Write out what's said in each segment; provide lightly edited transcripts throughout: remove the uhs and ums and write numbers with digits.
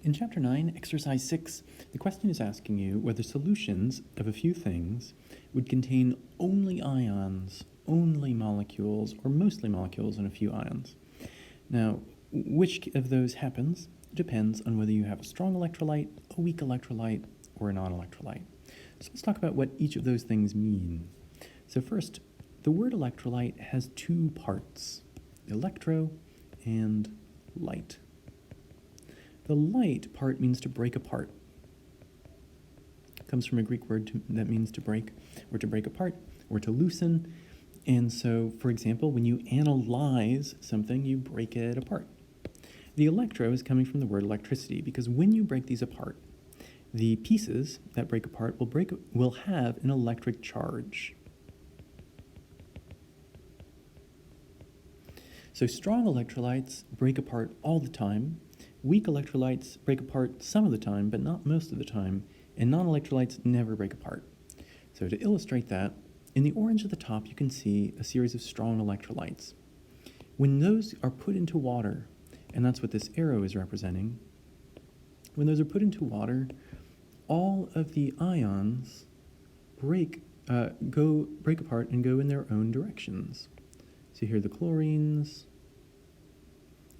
In Chapter 9, Exercise 6, the question is asking you whether solutions of a few things would contain only ions, only molecules, or mostly molecules and a few ions. Now, which of those happens depends on whether you have a strong electrolyte, a weak electrolyte, or a non-electrolyte. So let's talk about what each of those things mean. So first, the word electrolyte has two parts, electro and light. The light part means to break apart. It comes from a Greek word that means to break, or to break apart, or to loosen. And so, for example, when you analyze something, you break it apart. The electro is coming from the word electricity, because when you break these apart, the pieces that break apart will have an electric charge. So strong electrolytes break apart all the time. Weak electrolytes break apart some of the time, but not most of the time, and non-electrolytes never break apart. So to illustrate that, in the orange at the top, you can see a series of strong electrolytes. When those are put into water, and that's what this arrow is representing, when those are put into water, all of the ions break apart and go in their own directions. So here the chlorines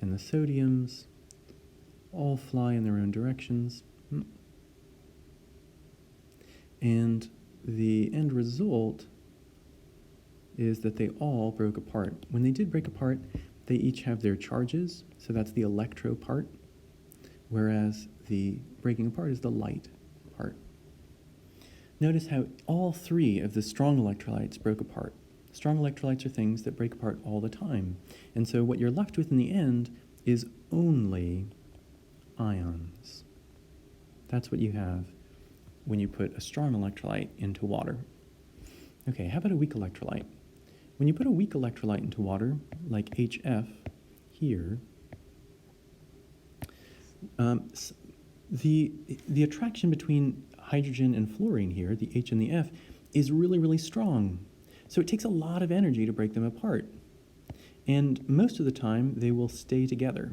and the sodiums all fly in their own directions. And the end result is that they all broke apart. When they did break apart, they each have their charges, so that's the electro part, whereas the breaking apart is the light part. Notice how all three of the strong electrolytes broke apart. Strong electrolytes are things that break apart all the time. And so what you're left with in the end is only ions. That's what you have when you put a strong electrolyte into water. Okay, how about a weak electrolyte? When you put a weak electrolyte into water, like HF here, the attraction between hydrogen and fluorine here, the H and the F, is really, really strong. So it takes a lot of energy to break them apart. And most of the time, they will stay together.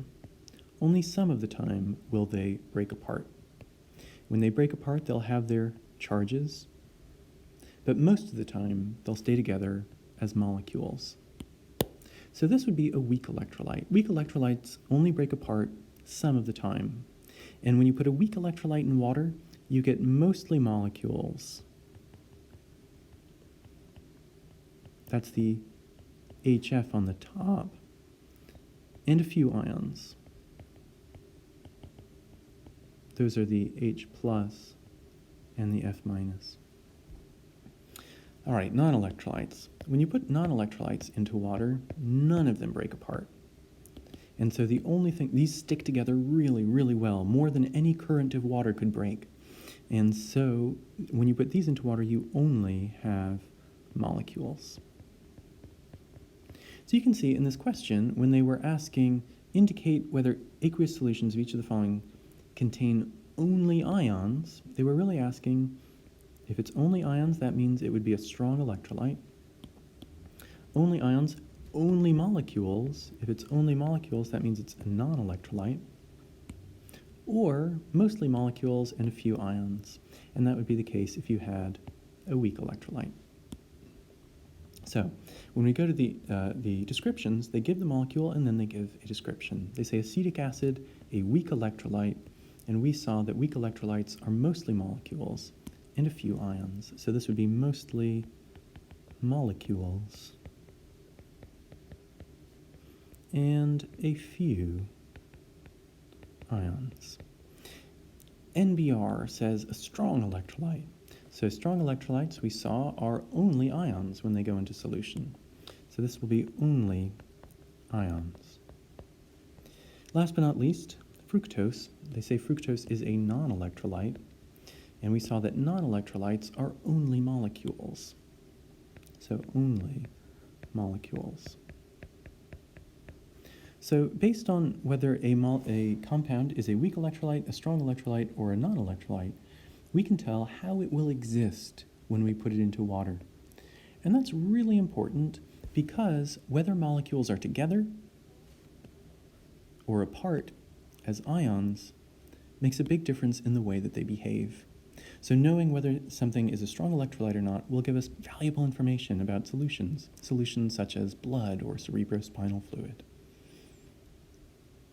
Only some of the time will they break apart. When they break apart, they'll have their charges, but most of the time, they'll stay together as molecules. So this would be a weak electrolyte. Weak electrolytes only break apart some of the time. And when you put a weak electrolyte in water, you get mostly molecules. That's the HF on the top, and a few ions. Those are the H plus and the F minus. All right, non-electrolytes. When you put non-electrolytes into water, none of them break apart. And so the only thing, these stick together really, really well, more than any current of water could break. And so when you put these into water, you only have molecules. So you can see in this question, when they were asking, indicate whether aqueous solutions of each of the following contain only ions, they were really asking, if it's only ions, that means it would be a strong electrolyte. Only ions, only molecules. If it's only molecules, that means it's a non-electrolyte. Or mostly molecules and a few ions. And that would be the case if you had a weak electrolyte. So when we go to the descriptions, they give the molecule and then they give a description. They say acetic acid, a weak electrolyte, and we saw that weak electrolytes are mostly molecules and a few ions. So this would be mostly molecules and a few ions. NBR says a strong electrolyte. So strong electrolytes, we saw, are only ions when they go into solution. So this will be only ions. Last but not least, fructose. They say fructose is a non-electrolyte, and we saw that non-electrolytes are only molecules. So only molecules. So based on whether a compound is a weak electrolyte, a strong electrolyte, or a non-electrolyte, we can tell how it will exist when we put it into water. And that's really important because whether molecules are together or apart as ions makes a big difference in the way that they behave. So knowing whether something is a strong electrolyte or not will give us valuable information about solutions such as blood or cerebrospinal fluid.